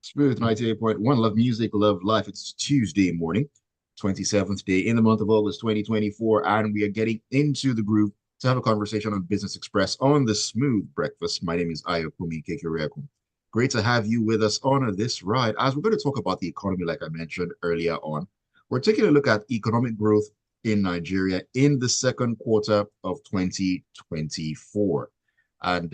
Smooth 98.1. Love music, love life. It's Tuesday morning, 27th day in the month of August 2024, and we are getting into the groove to have a conversation on Business Express on the Smooth Breakfast. My name is Ayokunmi. Great to have you with us on this ride as we're going to talk about the economy, like I mentioned earlier on. We're taking a look at economic growth in Nigeria in the second quarter of 2024. And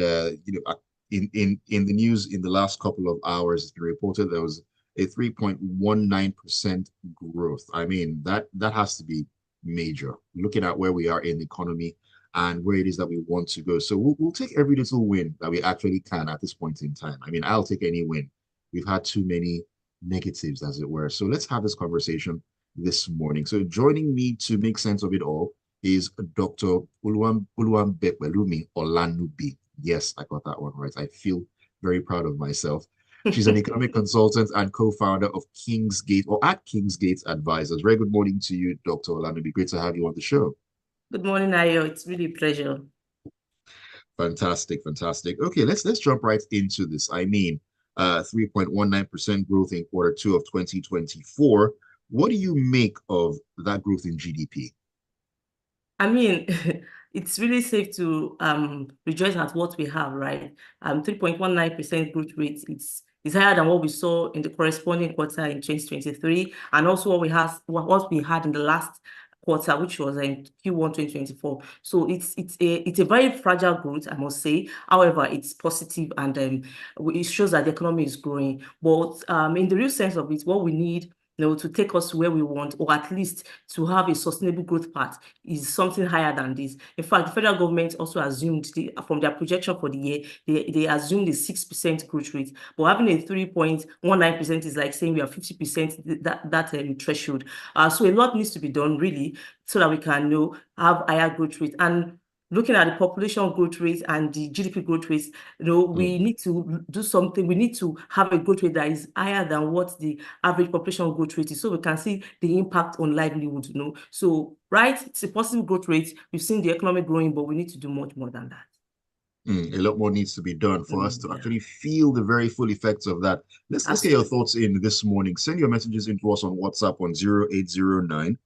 in the news in the last couple of hours, it's been reported there was a 3.19% growth. I mean, that has to be major, looking at where we are in the economy and where it is that we want to go. So we'll take every little win that we actually can at this point in time. I mean, I'll take any win. We've had too many negatives, as it were. So let's have this conversation this morning. So joining me to make sense of it all is Dr. Pelumi Olanubi. Yes, I got that one right. I feel very proud of myself. She's an economic consultant and co-founder of Kingsgate or at Kingsgate Advisors. Very good morning to you, Dr. Olanubi. Great to have you on the show. Good morning, Ayo. It's really a pleasure. Fantastic, fantastic. Okay, let's jump right into this. I mean, 3.19% growth in quarter two of 2024. What do you make of that growth in GDP? I mean, it's really safe to rejoice at what we have, right? 3.19% growth rate. It's higher than what we saw in the corresponding quarter in 2023, and also what we had in the last quarter, which was in Q1 2024. So it's a very fragile growth, I must say. However, it's positive and it shows that the economy is growing. But in the real sense of it, what we need to take us to where we want, or at least to have a sustainable growth path, is something higher than this. In fact, the federal government also assumed from their projection for the year, they assumed a 6% growth rate. But having a 3.19% is like saying we are 50% that threshold. So a lot needs to be done really so that we can have higher growth rate. And looking at the population growth rate and the GDP growth rates, we need to do something. We need to have a growth rate that is higher than what the average population growth rate is, so we can see the impact on livelihood. So, right, it's a positive growth rate. We've seen the economy growing, but we need to do much more than that. A lot more needs to be done for us to actually feel the very full effects of that. Let's get your thoughts in this morning. Send your messages into us on WhatsApp on 0809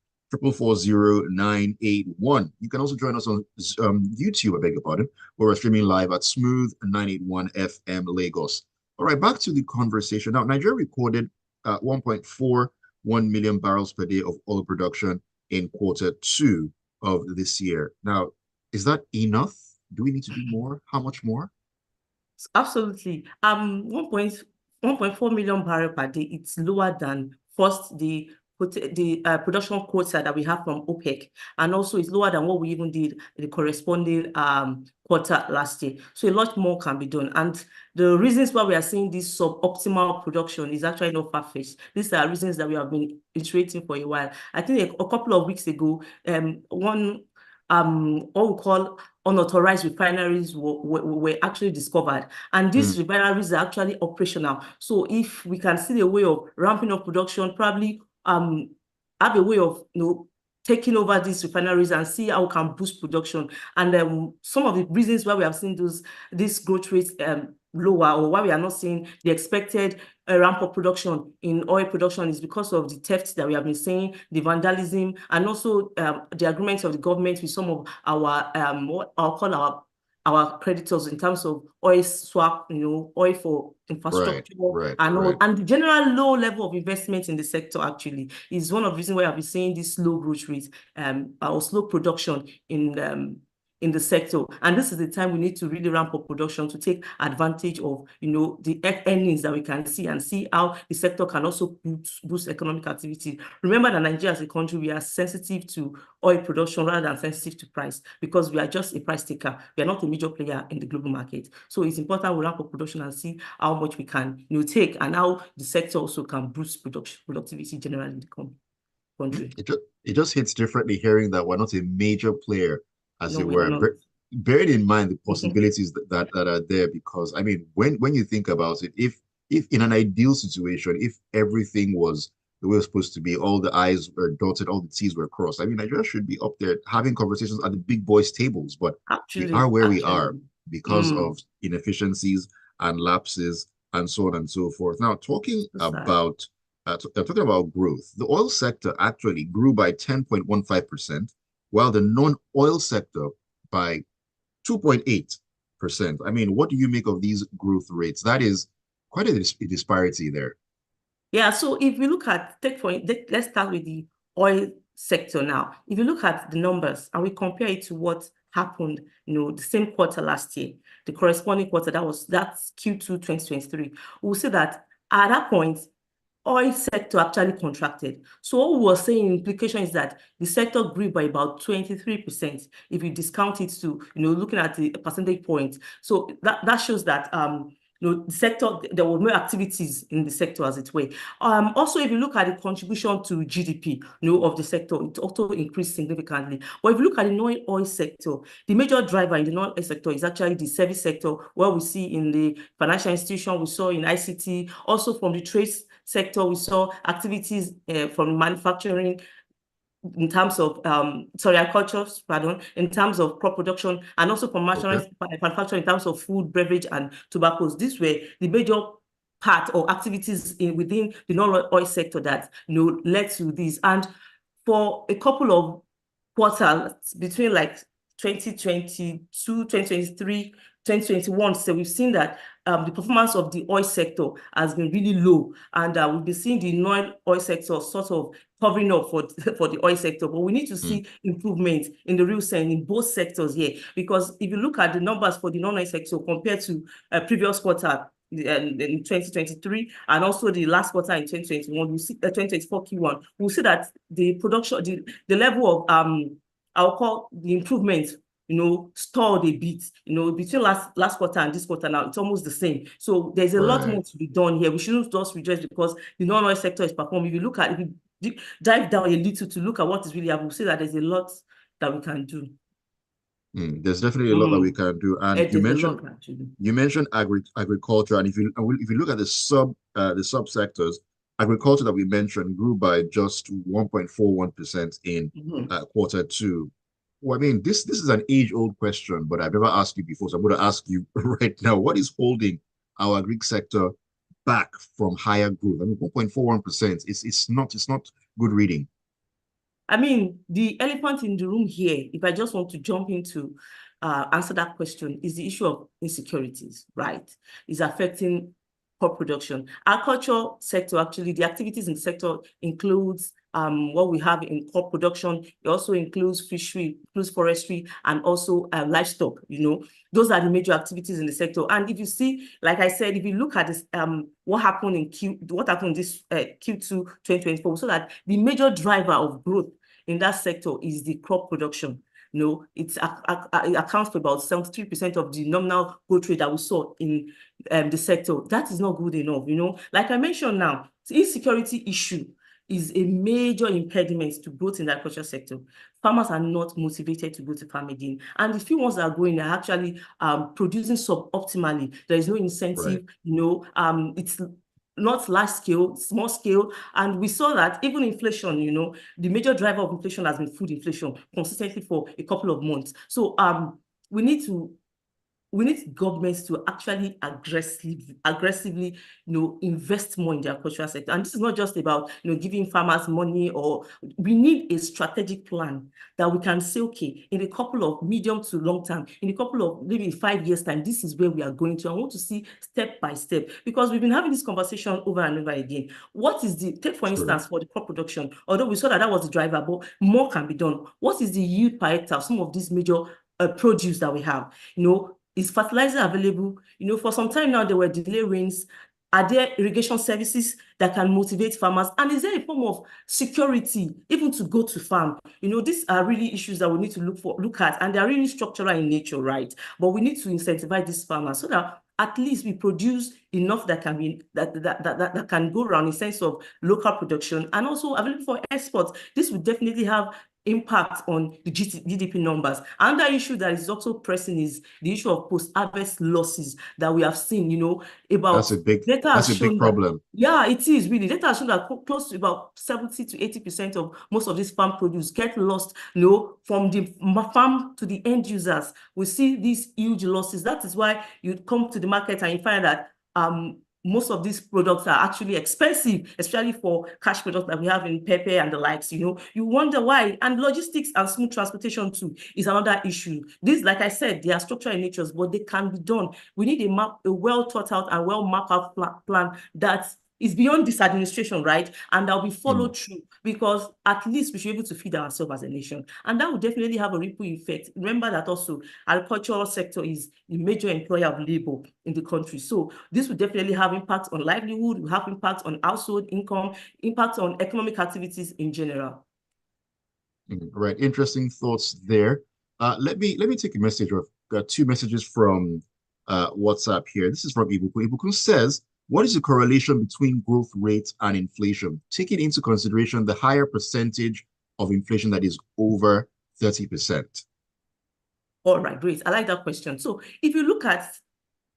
440 981. You can also join us on YouTube, I beg your pardon, where we're streaming live at Smooth 981 FM Lagos. All right, back to the conversation. Now, Nigeria recorded 1.41 million barrels per day of oil production in quarter two of this year. Now, is that enough? Do we need to do more? How much more? Absolutely. 1.4 million barrel per day. It's lower than first the production quota that we have from OPEC, and also it's lower than what we even did in the corresponding quarter last year. So a lot more can be done. And the reasons why we are seeing this suboptimal production is actually not far-fetched. These are reasons that we have been iterating for a while. I think a couple of weeks ago, what we call unauthorized refineries were actually discovered, and these refineries are actually operational. So if we can see a way of ramping up production, probably have a way of taking over these refineries and see how we can boost production. And some of the reasons why we have seen this growth rates lower, or why we are not seeing the expected ramp up production in oil production, is because of the theft that we have been seeing, the vandalism, and also the agreements of the government with some of our what I'll call our creditors in terms of oil swap, oil for infrastructure, and the general low level of investment in the sector actually is one of the reasons why I've been seeing this slow growth rate or slow production in the sector. And this is the time we need to really ramp up production to take advantage of the earnings that we can see, and see how the sector can also boost economic activity. Remember that Nigeria as a country, we are sensitive to oil production rather than sensitive to price, because we are just a price taker. We are not a major player in the global market. So it's important we ramp up production and see how much we can take, and how the sector also can boost productivity generally in the country. It just hits differently hearing that we're not a major player, as it were. Bearing in mind the possibilities that are there, because I mean, when you think about it, if in an ideal situation, if everything was the way it was supposed to be, all the I's were dotted, all the T's were crossed, I mean, Nigeria should be up there having conversations at the big boys' tables, but we are where we are because of inefficiencies and lapses and so on and so forth. Now, So sad. talking about growth, the oil sector actually grew by 10.15%, while the non-oil sector by 2.8%. I mean, what do you make of these growth rates? That is quite a disparity there. Yeah, so if we look at, let's start with the oil sector now. If you look at the numbers and we compare it to what happened, the same quarter last year, the corresponding quarter, that's Q2 2023, we'll see that at that point, oil sector actually contracted. So what we were saying, implication is that the sector grew by about 23% if you discount it to, looking at the percentage point. So that shows that the sector, there were more activities in the sector as it were. Also, if you look at the contribution to GDP, of the sector, it also increased significantly. But if you look at the non-oil sector, the major driver in the non-oil sector is actually the service sector, where we see in the financial institution, we saw in ICT, also from the trade sector, we saw activities from manufacturing, in terms of agriculture, pardon, in terms of crop production, and also from manufacturing in terms of food, beverage, and tobaccos. These were the major part or activities within the non-oil sector that led to this. And for a couple of quarters between like 2022, 2023, 2021, so we've seen that the performance of the oil sector has been really low, and we've been seeing the non-oil sector sort of covering up for the oil sector. But we need to see improvement in the real sense in both sectors here, because if you look at the numbers for the non-oil sector compared to previous quarter in 2023 and also the last quarter in 2021, we see 2024 Q1, we'll see that the production, the level of I'll call the improvement, stalled a bit, between last quarter and this quarter now, it's almost the same. So there's a lot more to be done here. We shouldn't just rejoice because the non-oil sector is performing. If you dive down a little to look at what is really happening, we'll see that there's a lot that we can do. There's definitely a lot that we can do. And you mentioned agriculture, and if you look at the subsectors, agriculture that we mentioned grew by just 1.41% in quarter two. Well, I mean, this is an age-old question, but I've never asked you before, so I'm going to ask you right now. What is holding our agri sector back from higher growth? I mean, 1.41%, it's not good reading. I mean, the elephant in the room here, if I just want to jump into answer that question, is the issue of insecurities, right? Is affecting crop production. Agriculture sector, actually, the activities in the sector includes what we have in crop production. It also includes fishery, includes forestry, and also livestock. Those are the major activities in the sector. And if you see, like I said, if you look at this, what happened in this Q2 2024, so that the major driver of growth in that sector is the crop production. It accounts for about 73% of the nominal growth rate that we saw in the sector. That is not good enough. Like I mentioned now, the insecurity issue is a major impediment to growth in the agriculture sector. Farmers are not motivated to go to farm again. And the few ones that are going are actually producing suboptimally. There is no incentive, it's not large scale, small scale. And we saw that even inflation, the major driver of inflation has been food inflation consistently for a couple of months. So we need governments to actually aggressively, invest more in the agricultural sector. And this is not just about, giving farmers money, or we need a strategic plan that we can say, okay, in a couple of medium to long term, in a couple of maybe 5 years time, this is where we are going to. I want to see step by step, because we've been having this conversation over and over again. Take for instance, for the crop production, although we saw that was the driver, but more can be done. What is the yield per hectare of some of these major produce that we have? Is fertilizer available? For some time now, there were delayed rains. Are there irrigation services that can motivate farmers? And is there a form of security even to go to farm? These are really issues that we need to look at, and they're really structural in nature, right? But we need to incentivize these farmers so that at least we produce enough that can be that can go around in sense of local production and also available for export. This would definitely have impact on the GDP numbers. Another issue that is also pressing is the issue of post-harvest losses that we have seen, about that's a big problem. Yeah, it is really. Data has shown that close to about 70 to 80% of most of this farm produce get lost, from the farm to the end users. We see these huge losses. That is why you come to the market and you find that most of these products are actually expensive, especially for cash products that we have in pepper and the likes. You wonder why. And logistics and smooth transportation too is another issue. This, like I said, they are structural in nature, but they can be done. We need a well thought out and well mapped out plan that is beyond this administration, right? And that will be followed through, because at least we should be able to feed ourselves as a nation. And that will definitely have a ripple effect. Remember that also agricultural sector is the major employer of labor in the country. So this will definitely have impact on livelihood, will have impact on household income, impact on economic activities in general. Right. Interesting thoughts there. Let me take a message, or two messages from WhatsApp here. This is from Ibukun. Ibukun says, what is the correlation between growth rate and inflation, taking into consideration the higher percentage of inflation that is over 30%? All right, great. I like that question. So if you look at,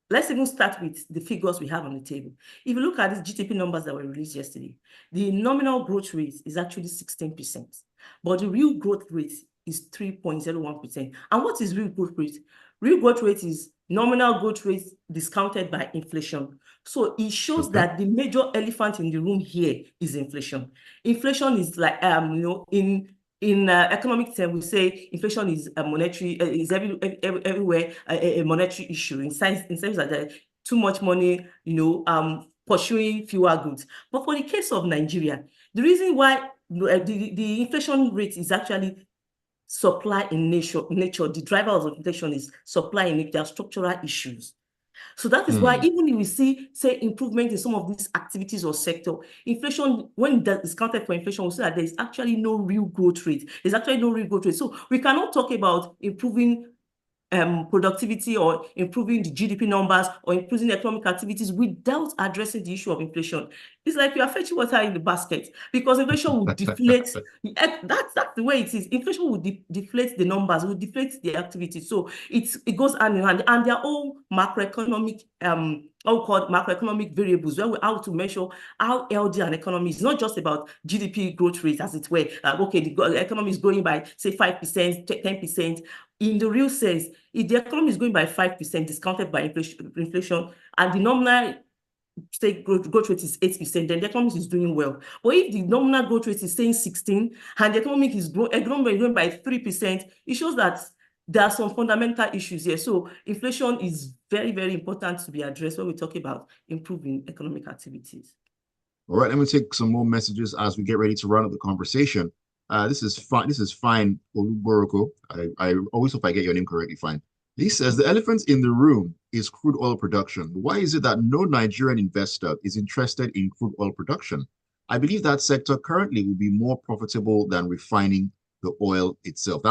let's even start with the figures we have on the table. If you look at these GDP numbers that were released yesterday, the nominal growth rate is actually 16%, but the real growth rate is 3.01%. And what is real growth rate? Real growth rate is nominal growth rate discounted by inflation. So it shows that the major elephant in the room here is inflation. Inflation is like, in economic terms, we say inflation is a monetary, is everywhere a monetary issue. In sense that there's too much money, pursuing fewer goods. But for the case of Nigeria, the reason why the inflation rate is actually supply in nature, the driver of inflation is supply in nature, there are structural issues. So that is why even if we see, say, improvement in some of these activities or sector, inflation, when that is counted for inflation, we see that there is actually no real growth rate. There's actually no real growth rate. So we cannot talk about improving productivity or improving the GDP numbers or improving economic activities without addressing the issue of inflation. It's like you are fetching water in the basket, because inflation will deflate. That's the way it is. Inflation will deflate the numbers, will deflate the activity. So it goes hand in hand, and they are all macroeconomic macroeconomic variables, where we have to measure how healthy an economy is. It's not just about GDP growth rate, as it were. Okay, the economy is growing by, say, 5%, 10%. In the real sense, if the economy is going by 5% discounted by inflation, and the nominal say growth rate is 8%, then the economy is doing well. But if the nominal growth rate is saying 16 and the economy is growing by 3%, it shows that there are some fundamental issues here. So inflation is very, very important to be addressed when we talk about improving economic activities. All right, let me take some more messages as we get ready to run up the conversation. This is fine. This is fine, Oluboroko. I always hope I get your name correctly. Fine. He says the elephant in the room is crude oil production. Why is it that no Nigerian investor is interested in crude oil production? I believe that sector currently will be more profitable than refining the oil itself.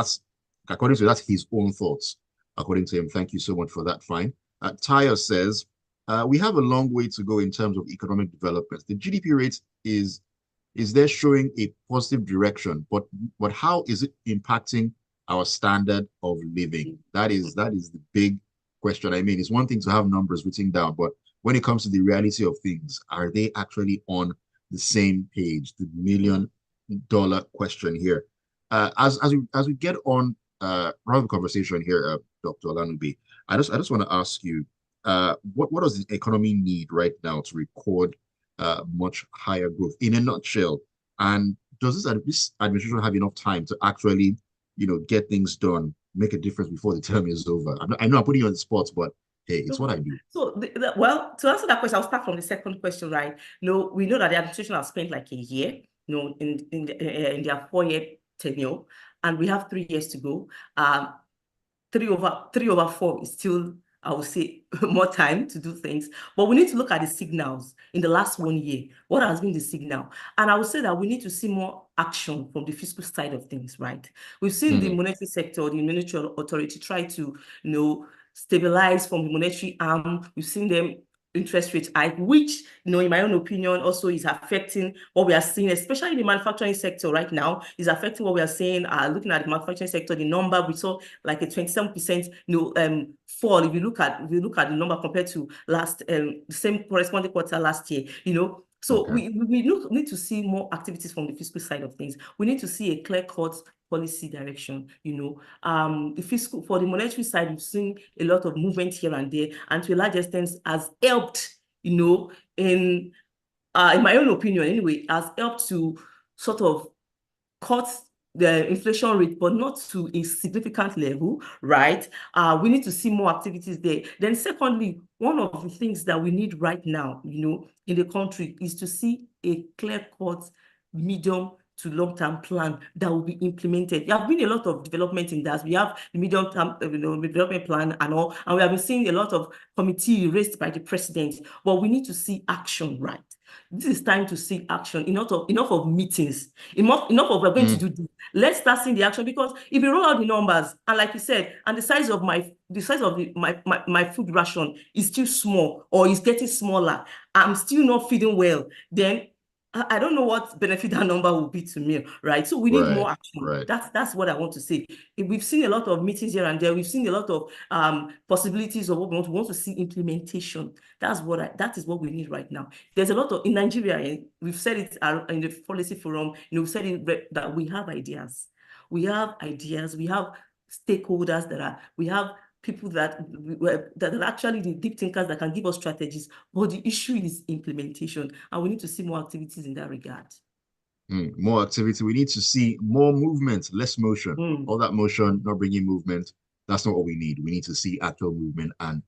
According to that's his own thoughts. According to him, thank you so much for that. Fine. Tayo says we have a long way to go in terms of economic development. The GDP rate is there showing a positive direction, but how is it impacting our standard of living? That is the big question. I mean, it's one thing to have numbers written down, but when it comes to the reality of things, are they actually on the same page? The $1 million question here. As we get on around the conversation here, Dr. Olanubi, I just want to ask you, what does the economy need right now to record much higher growth in a nutshell? And does this administration have enough time to actually, get things done, make a difference before the term is over? I know I'm putting you on the spot, but hey, it's what I do. So, well, to answer that question, I'll start from the second question, right? No, we know that the administration has spent like a year, in their 4-year tenure, and we have 3 years to go. 3/4 is still, I would say, more time to do things. But we need to look at the signals in the last 1 year. What has been the signal? And I would say that we need to see more action from the fiscal side of things, right? We've seen the monetary sector, the monetary authority try to, stabilize from the monetary arm. We've seen them interest rate hike, which, in my own opinion, also is affecting what we are seeing, especially in the manufacturing sector right now, is affecting what we are seeing. Looking at the manufacturing sector, the number we saw like a 27% fall. If you look at the number compared to the same corresponding quarter last year, So we need to see more activities from the fiscal side of things. We need to see a clear-cut policy direction. The fiscal, for the monetary side, we've seen a lot of movement here and there, and to a large extent has helped in my own opinion anyway, has helped to sort of cut the inflation rate, but not to a significant level, right? We need to see more activities there. Then secondly, one of the things that we need right now, in the country is to see a clear-cut medium to long-term plan that will be implemented. There have been a lot of development in that. We have the medium-term development plan and all, and we have been seeing a lot of committee raised by the president, but we need to see action, right? This is time to see action. Enough of meetings. Enough of we're going to do this. Let's start seeing the action, because if you roll out the numbers, and like you said, and the size of my food ration is still small or is getting smaller, I'm still not feeding well, then I don't know what benefit that number will be to me, right? So we need more action. Right. That's what I want to say. We've seen a lot of meetings here and there. We've seen a lot of possibilities of what we want. We want to see implementation. That is what we need right now. There's a lot of in Nigeria, and we've said it in the policy forum. We've said it that we have ideas. We have ideas. We have stakeholders we have people that are actually the deep thinkers that can give us strategies, but the issue is implementation, and we need to see more activities in that regard. More activity. We need to see more movement, less motion. All that motion, not bringing movement. That's not what we need. We need to see actual movement and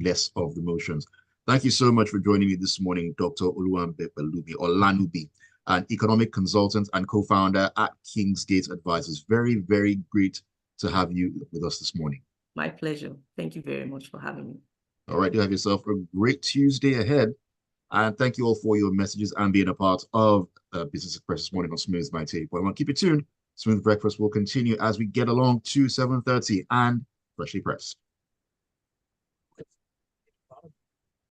less of the motions. Thank you so much for joining me this morning, Dr. Olanubi, an economic consultant and co-founder at Kingsgate Advisors. Very, very great to have you with us this morning. My pleasure. Thank you very much for having me. All right, you have yourself a great Tuesday ahead. And thank you all for your messages and being a part of Business Express this morning on Smooth by Tape. Well, keep it tuned. Smooth Breakfast will continue as we get along to 7:30 and Freshly Pressed.